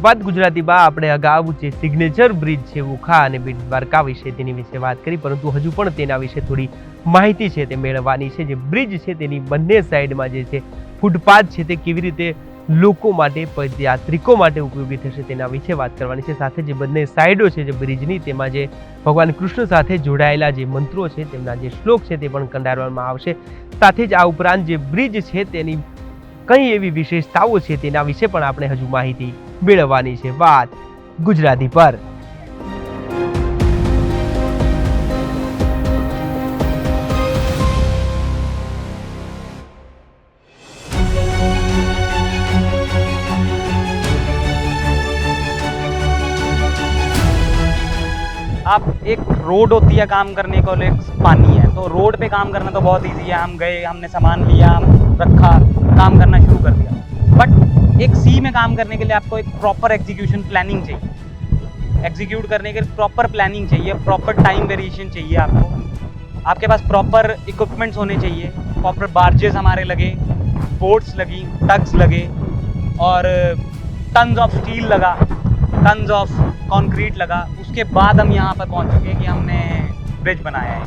વાત ગુજરાતીમાં આપણે અગાઉ જે સિગ્નેચર બ્રિજ છે ઓખા અને બેટ દ્વારકા વિશે તેની વિશે વાત કરી, પરંતુ હજુ પણ તેના વિશે થોડી માહિતી છે તે મેળવવાની છે. જે બ્રિજ છે તેની બંને સાઈડમાં જે છે ફૂટપાથ છે તે કેવી રીતે લોકો માટે યાત્રિકો માટે ઉપયોગી થશે તેના વિશે વાત કરવાની છે. સાથે જે બંને સાઈડો છે જે બ્રિજની તેમાં જે ભગવાન કૃષ્ણ સાથે જોડાયેલા જે મંત્રો છે તેમના જે શ્લોક છે તે પણ કંડારવામાં આવશે. સાથે જ આ ઉપરાંત જે બ્રિજ છે તેની કઈ એવી વિશેષતાઓ છે તેના વિશે પણ આપણે હજુ માહિતી મેળવવાની છે. વાત ગુજરાતી પર. आप एक रोड होती है काम करने को, एक पानी है, तो रोड पे काम करना तो बहुत इजी है. हम गए, हमने सामान लिया, हम रखा, काम करना शुरू कर दिया. बट एक सी में काम करने के लिए आपको एक प्रॉपर एग्जीक्यूशन प्लानिंग चाहिए. एग्जीक्यूट करने के लिए प्रॉपर प्लानिंग चाहिए, प्रॉपर टाइम वेरिएशन चाहिए आपको. आपके पास प्रॉपर इक्विपमेंट्स होने चाहिए. प्रॉपर बार्जेस हमारे लगे, बोट्स लगी, टग्स लगे और टन्स ऑफ स्टील लगा, टन्स ऑफ कंक्रीट लगा. उसके बाद हम यहाँ पर पहुँच चुके हैं कि हमने ब्रिज बनाया है.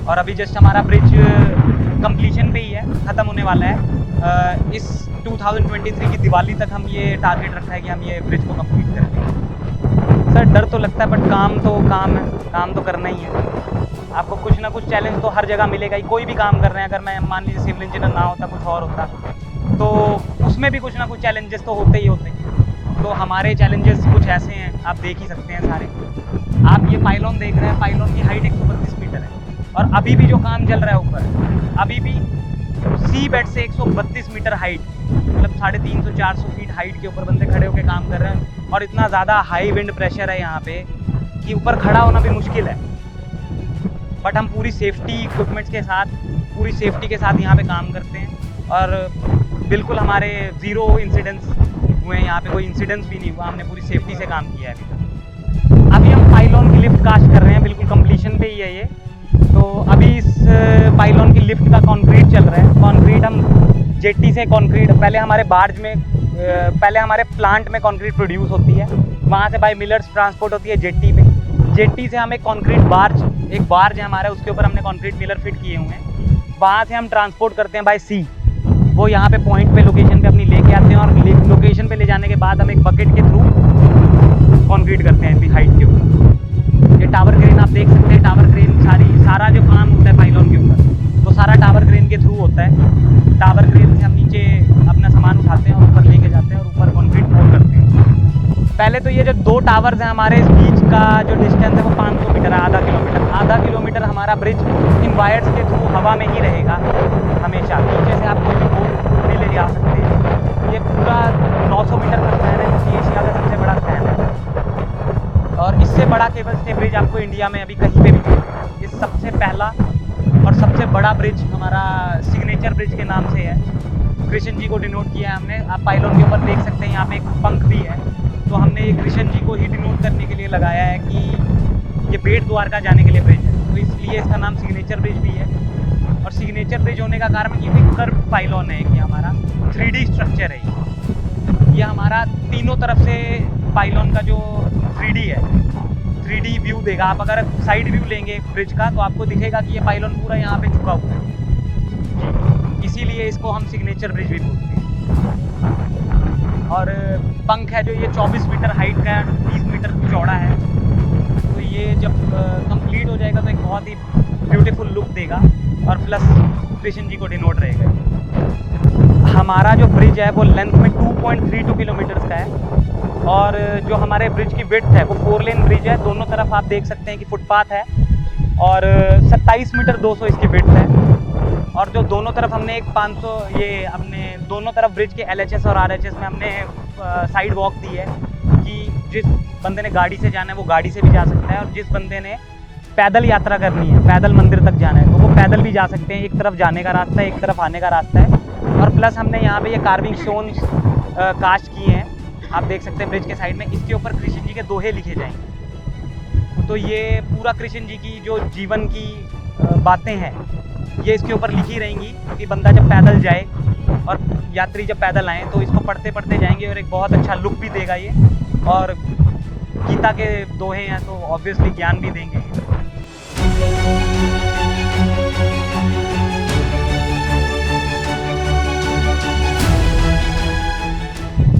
और अभी जस्ट हमारा ब्रिज कंप्लीशन पे ही है, ख़त्म होने वाला है. इस 2023 की दिवाली तक हम ये टारगेट रखा है कि हम ये ब्रिज को कंप्लीट कर देंगे. सर डर तो लगता है, बट काम है, काम तो करना ही है. आपको कुछ ना कुछ चैलेंज तो हर जगह मिलेगा ही. कोई भी काम कर रहे हैं, अगर मैं मान लीजिए सिविल इंजीनियर ना होता, कुछ और होता, तो उसमें भी कुछ ना कुछ चैलेंजेस तो होते ही होते हैं. तो हमारे चैलेंजेस कुछ ऐसे हैं, आप देख ही सकते हैं सारे. आप ये पाइलॉन देख रहे हैं, पाइलॉन की हाइट 132 मीटर है. और अभी भी जो काम चल रहा है ऊपर, अभी भी सी बेड से 132 मीटर हाइट, मतलब 350-400 फीट हाइट के ऊपर बंदे खड़े होकर काम कर रहे हैं. और इतना ज़्यादा हाई विंड प्रेशर है यहाँ पे कि ऊपर खड़ा होना भी मुश्किल है. बट हम पूरी सेफ्टी इक्विपमेंट्स के साथ, पूरी सेफ्टी के साथ यहाँ पे काम करते हैं. और बिल्कुल हमारे ज़ीरो इंसिडेंट्स हुए हैं यहाँ पे, कोई इंसिडेंस भी नहीं हुआ. हमने पूरी सेफ्टी से काम किया है. अभी हम पाइलॉन की लिफ्ट कास्ट कर रहे हैं, बिल्कुल कंप्लीशन पे ही है ये. तो अभी इस पाइलॉन की लिफ्ट का कंक्रीट चल रहा है. कंक्रीट हम जेट्टी से कंक्रीट, पहले हमारे बार्ज में, पहले हमारे प्लांट में कंक्रीट प्रोड्यूस होती है, वहाँ से बाय मिलर्स ट्रांसपोर्ट होती है जेट्टी पे. जेट्टी से हम एक कंक्रीट बार्ज, एक बार्ज है हमारा, उसके ऊपर हमने कंक्रीट मिलर फिट किए हुए हैं. वहाँ से हम ट्रांसपोर्ट करते हैं बाय सी. वो यहाँ पे पॉइंट पे, लोकेशन पे अपनी लेके आते हैं. और लोकेशन पे ले जाने के बाद हम एक बकेट के थ्रू कंक्रीट करते हैं इतनी हाइट के ऊपर. ये टावर क्रेन आप देख सकते हैं. टावर क्रेन सारा जो काम होता है पाइलॉन के ऊपर, तो सारा टावर क्रेन के थ्रू होता है. टावर क्रेन से हम नीचे अपना सामान उठाते हैं और ऊपर लेके जाते हैं और ऊपर कंक्रीट पोर करते हैं. पहले तो ये जो 2 टावर्स हैं हमारे, इस बीच का जो डिस्टेंस है वो 500 मीटर है, आधा किलोमीटर. आधा किलोमीटर हमारा ब्रिज इन वायर्स के थ्रू हवा में ही रहेगा हमेशा. नीचे से आप कोई भी बोट भी ले जा सकते हैं. ये पूरा 900 मीटर का स्पैन है, जो कि एशिया का सबसे बड़ा स्पैन है. और इससे बड़ा केबल स्टे ब्रिज आपको इंडिया में अभी कहीं पे भी नहीं मिलेगा. ये सबसे पहला और सबसे बड़ा ब्रिज हमारा सिग्नेचर ब्रिज के नाम से है. कृष्ण जी को डिनोट किया है हमने. आप पाइलॉन के ऊपर देख सकते हैं, यहाँ पे एक पंख भी है. तो हमने ये कृष्ण जी को ही डिनोट करने के लिए लगाया है कि ये बेट द्वारका जाने के लिए ब्रिज है, तो इसलिए इसका नाम सिग्नेचर ब्रिज भी है. और सिग्नेचर ब्रिज होने का कारण ये भी कर्व पाइलॉन है कि हमारा 3D स्ट्रक्चर है. ये हमारा तीनों तरफ से पाइलॉन का जो 3D है, 3D व्यू देगा. आप अगर साइड व्यू लेंगे ब्रिज का तो आपको दिखेगा कि ये पाइलॉन पूरा यहाँ पे झुका हुआ है जी. इसीलिए इसको हम सिग्नेचर ब्रिज भी बोलते हैं. और पंख है जो ये 24 मीटर हाइट का है, 30 मीटर चौड़ा है. तो ये जब कंप्लीट हो जाएगा तो एक बहुत ही ब्यूटीफुल लुक देगा. और प्लस कृष्ण जी को डिनोट रहेगा. हमारा जो ब्रिज है वो लेंथ में 2.32 किलोमीटर्स का है. और जो हमारे ब्रिज की विड्थ है वो 4 लेन ब्रिज है. दोनों तरफ आप देख सकते हैं कि फुटपाथ है. और 27 मीटर 200 इसकी विड्थ है. और जो दोनों तरफ हमने एक 500, ये हमने दोनों तरफ ब्रिज के LHS और RHS में हमने साइड वॉक दी है कि जिस बंदे ने गाड़ी से जाना है वो गाड़ी से भी जा सकता है. और जिस बंदे ने पैदल यात्रा करनी है, पैदल मंदिर तक जाना है, तो वो पैदल भी जा सकते हैं. एक तरफ जाने का रास्ता है, एक तरफ आने का रास्ता है. और प्लस हमने यहाँ पे ये कार्विंग स्टोन्स कास्ट किए हैं, आप देख सकते हैं ब्रिज के साइड में. इसके ऊपर कृष्ण जी के दोहे लिखे जाएंगे. तो ये पूरा कृष्ण जी की जो जीवन की बातें हैं ये इसके ऊपर लिखी रहेंगी, क्योंकि बंदा जब पैदल जाए और यात्री जब पैदल आए तो इसको पढ़ते पढ़ते जाएंगे और एक बहुत अच्छा लुक भी देगा ये, और गीता के दोहे हैं तो ऑब्वियसली ज्ञान भी देंगे।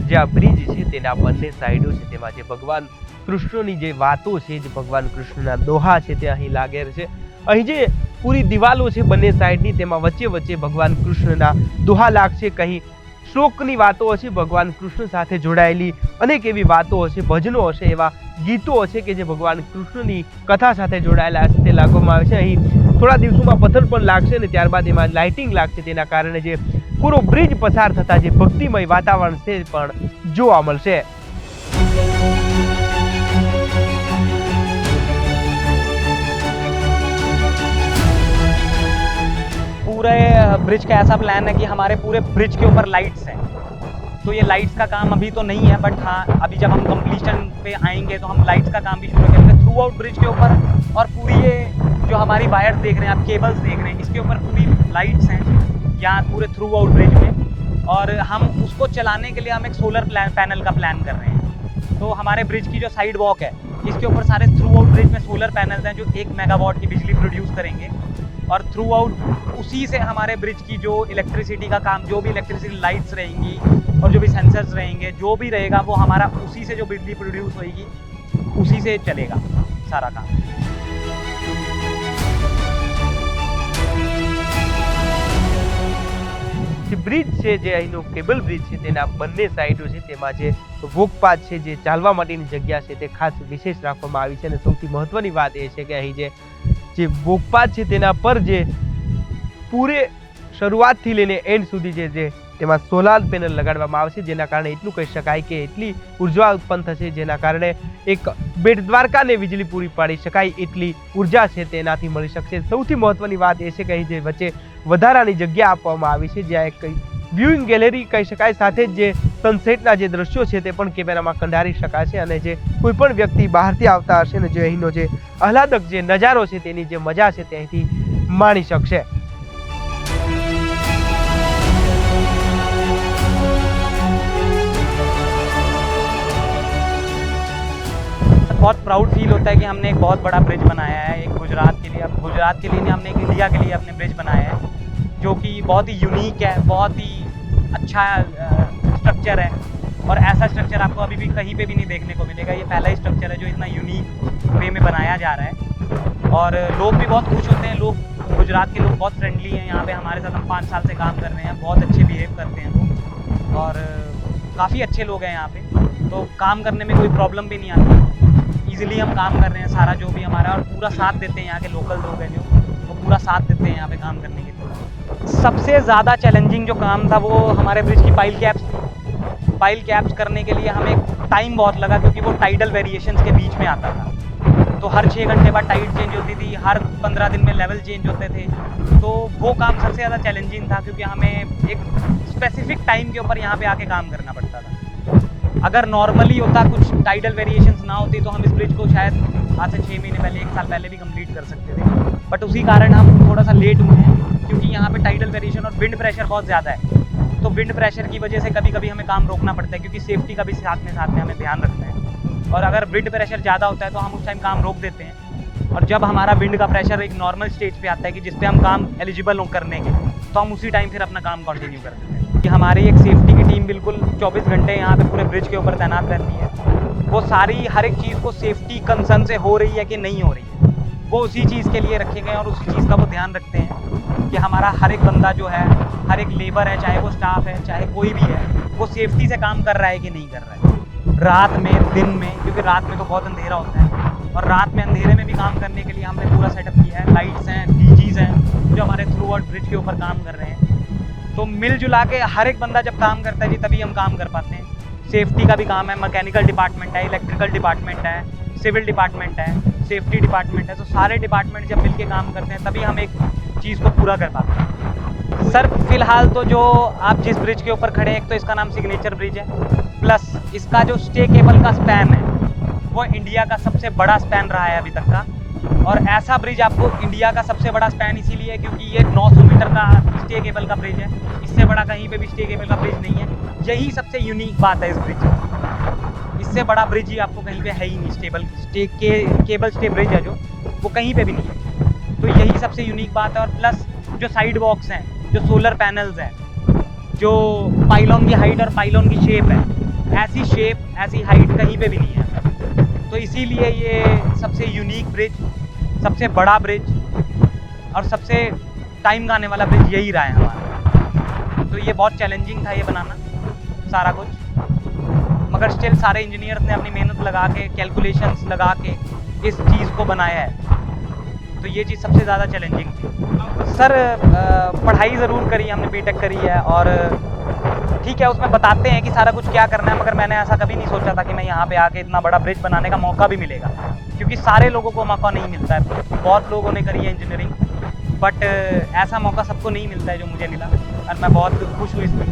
જે આ બ્રિજ છે તેના બંને સાઈડો છે તેમાં જે ભગવાન કૃષ્ણની જે વાતો છે, જે ભગવાન કૃષ્ણના દોહા છે તે અહીં લાગેલ છે। અહીં જે પૂરી દિવાલો છે બંને સાઈડની, તેમાં વચ્ચે વચ્ચે ભગવાન કૃષ્ણના દોહા લાગશે, કहीं શ્લોકની વાતો હશે, ભગવાન કૃષ્ણ સાથે જોડાયેલી અનેક એવી વાતો હશે, ભજનો હશે, એવા ગીતો હશે કે જે ભગવાન કૃષ્ણની કથા સાથે જોડાયેલા હશે તે લાગવામાં આવે છે। અહીં થોડા દિવસોમાં પથ્થર પણ લાગશે અને ત્યારબાદ એમાં લાઇટિંગ લાગશે, તેના કારણે જે પૂરો બ્રિજ પસાર થતા જે ભક્તિમય વાતાવરણ છે પણ જોવા મળશે। पूरे ब्रिज का ऐसा प्लान है कि हमारे पूरे ब्रिज के ऊपर लाइट्स हैं। तो ये लाइट्स का काम अभी तो नहीं है, बट हाँ अभी जब हम कंप्लीशन पे आएंगे तो हम लाइट्स का काम भी शुरू करेंगे थ्रू आउट ब्रिज के ऊपर। और पूरी ये जो हमारी वायर्स देख रहे हैं आप, केबल्स देख रहे हैं, इसके ऊपर पूरी लाइट्स हैं यहाँ पूरे थ्रू आउट ब्रिज में। और हम उसको चलाने के लिए हम एक सोलर पैनल का प्लान कर रहे हैं। तो हमारे ब्रिज की जो साइड वॉक है इसके ऊपर सारे थ्रू आउट ब्रिज में सोलर पैनल्स हैं जो 1 मेगावाट की बिजली प्रोड्यूस करेंगे, और थ्रू आउट उसी से हमारे ब्रिज की जो इलेक्ट्रिसिटी का काम, जो भी इलेक्ट्रिसिटी लाइट्स रहेंगी और जो भी सेंसर्स रहेंगे, जो भी रहेगा वो हमारा उसी से जो बिजली प्रोड्यूस होगी उसी से चलेगा सारा काम। જે બ્રિજ છે, જે અહીંનો કેબલ બ્રિજ છે તેના બંને સાઈડો છે તેમાં જે વોકપાથ છે, જે ચાલવા માટેની જગ્યા છે તે ખાસ વિશેષ રાખવામાં આવી છે। અને સૌથી મહત્વની વાત એ છે કે અહીં જે વોકપાથ છે તેના પર જે પૂરે શરૂઆતથી લઈને એન્ડ સુધી જે તેમાં સોલાર પેનલ લગાડવામાં આવશે, જેના કારણે એટલું કહી શકાય કે એટલી ઉર્જા ઉત્પન્ન થશે, જેના કારણે એક બેટ દ્વારકાને વીજળી પૂરી પાડી શકાય એટલી ઉર્જા છે તેનાથી મળી શકશે। સૌથી મહત્વની વાત એ છે કે અહીં જે વચ્ચે વધારાની જગ્યા આપવામાં આવી છે, જ્યાં એક વ્યુઇંગ ગેલેરી કહી શકાય, સાથે જ જે સનસેટના જે દ્રશ્યો છે તે પણ કેમેરામાં કંડારી શકાશે અને જે કોઈ પણ વ્યક્તિ બહારથી આવતા હશે ને જે અહીંનો જે આહલાદક જે નજારો છે તેની જે મજા છે તે અહીંથી માણી શકશે। बहुत प्राउड फील होता है कि हमने एक बहुत बड़ा ब्रिज बनाया है, एक गुजरात के लिए, अब गुजरात के लिए नहीं, हमने एक इंडिया के लिए अपने ब्रिज बनाया है जो कि बहुत ही यूनिक है, बहुत ही अच्छा स्ट्रक्चर है। और ऐसा स्ट्रक्चर आपको अभी भी कहीं पे भी नहीं देखने को मिलेगा। ये पहला ही स्ट्रक्चर है जो इतना यूनिक वे में बनाया जा रहा है, और लोग भी बहुत खुश होते हैं। लोग गुजरात के लोग बहुत फ्रेंडली हैं। यहाँ पे हमारे साथ हम 5 साल से काम कर रहे हैं, बहुत अच्छे बिहेव करते हैं लोग, और काफ़ी अच्छे लोग हैं यहाँ पे, तो काम करने में कोई प्रॉब्लम भी नहीं आती। ईजिली हम काम कर रहे हैं सारा जो भी हमारा, और पूरा साथ देते हैं यहाँ के लोकल लोग हैं जो, वो पूरा साथ देते हैं यहाँ पे काम करने के लिए। सबसे ज़्यादा चैलेंजिंग जो काम था वो हमारे ब्रिज की पाइल कैप्स करने के लिए हमें टाइम बहुत लगा, क्योंकि वो टाइडल वेरिएशंस के बीच में आता था। तो हर 6 घंटे बाद टाइड चेंज होती थी, हर 15 दिन में लेवल चेंज होते थे। तो वो काम सबसे ज़्यादा चैलेंजिंग था, क्योंकि हमें एक स्पेसिफिक टाइम के ऊपर यहाँ पे आके काम करना पड़ता था। अगर नॉर्मली होता, कुछ टाइडल वेरिएशंस ना होती, तो हम इस ब्रिज को शायद आज से 6 महीने पहले, 1 साल पहले भी कंप्लीट कर सकते थे। बट उसी कारण हम थोड़ा सा लेट हुए हैं, क्योंकि यहाँ पे टाइडल वेरिएशन और विंड प्रेशर बहुत ज़्यादा है। तो विंड प्रेशर की वजह से कभी कभी हमें काम रोकना पड़ता है, क्योंकि सेफ्टी का भी साथ में हमें ध्यान रखना है। और अगर विंड प्रेशर ज़्यादा होता है तो हम उस टाइम काम रोक देते हैं। और जब हमारा विंड का प्रेशर एक नॉर्मल स्टेज पे आता है कि जिस पे हम काम एलिजिबल हो करने के, तो हम उसी टाइम फिर अपना काम कंटिन्यू कर देते हैं। कि हमारी एक सेफ्टी की टीम बिल्कुल 24 घंटे यहाँ पे पूरे ब्रिज के ऊपर तैनात रहती है। वो सारी हर एक चीज़ को सेफ्टी कंसर्न से हो रही है कि नहीं हो रही है, वो उसी चीज़ के लिए रखे गए, और उसी चीज़ का वो ध्यान रखते हैं कि हमारा हर एक बंदा जो है, हर एक लेबर है, चाहे वो स्टाफ है, चाहे कोई भी है, वो सेफ्टी से काम कर रहा है कि नहीं कर रहा है। रात में, दिन में, क्योंकि रात में तो बहुत अंधेरा होता है, और रात में अंधेरे में भी काम करने के लिए हमने पूरा सेटअप किया है। लाइट्स हैं, डीजीज हैं जो हमारे थ्रू आउट ब्रिज के ऊपर काम कर रहे हैं। तो मिलजुला के हर एक बंदा जब काम करता है जी, तभी हम काम कर पाते हैं। सेफ्टी का भी काम है, मैकेनिकल डिपार्टमेंट है, इलेक्ट्रिकल डिपार्टमेंट है, सिविल डिपार्टमेंट है, सेफ्टी डिपार्टमेंट है। तो सारे डिपार्टमेंट जब मिलके काम करते हैं तभी हम एक चीज़ को पूरा कर पाते हैं। सर फिलहाल तो जो आप जिस ब्रिज के ऊपर खड़े हैं, एक तो इसका नाम सिग्नेचर ब्रिज है, प्लस इसका जो स्टे केबल का स्पैन है वो इंडिया का सबसे बड़ा स्पैन रहा है अभी तक का। और ऐसा ब्रिज आपको इंडिया का सबसे बड़ा स्पैन इसीलिए है क्योंकि ये 900 मीटर का स्टे केबल का ब्रिज है। इससे बड़ा कहीं पे भी स्टे केबल का ब्रिज नहीं है। यही सबसे यूनिक बात है इस ब्रिज की। इससे बड़ा ब्रिज ही आपको कहीं पे है ही नहीं। केबल स्टे ब्रिज है जो, वो कहीं पे भी नहीं है। तो यही सबसे यूनिक बात है। और प्लस जो साइड वॉक्स हैं, जो सोलर पैनल्स हैं, जो पाइलॉन की हाइट और पाइलॉन की शेप है, ऐसी शेप ऐसी हाइट कहीं पे भी नहीं है। तो इसीलिए ये सबसे यूनिक ब्रिज, सबसे बड़ा ब्रिज और सबसे टाइम का आने वाला ब्रिज यही रहा है हमारा। तो ये बहुत चैलेंजिंग था ये बनाना सारा कुछ, मगर स्टिल सारे इंजीनियर्स ने अपनी मेहनत लगा के, कैलकुलेशंस लगा के इस चीज़ को बनाया है। तो ये चीज़ सबसे ज़्यादा चैलेंजिंग थी। सर पढ़ाई ज़रूर करी, हमने बीटेक करी है और ठीक है उसमें बताते हैं कि सारा कुछ क्या करना है, मगर मैंने ऐसा कभी नहीं सोचा था कि मैं यहाँ पे आके इतना बड़ा ब्रिज बनाने का मौका भी मिलेगा, क्योंकि सारे लोगों को मौका नहीं मिलता है। बहुत लोगों ने करी है इंजीनियरिंग, बट ऐसा मौका सबको नहीं मिलता है जो मुझे मिला, और मैं बहुत खुश हूँ इसमें।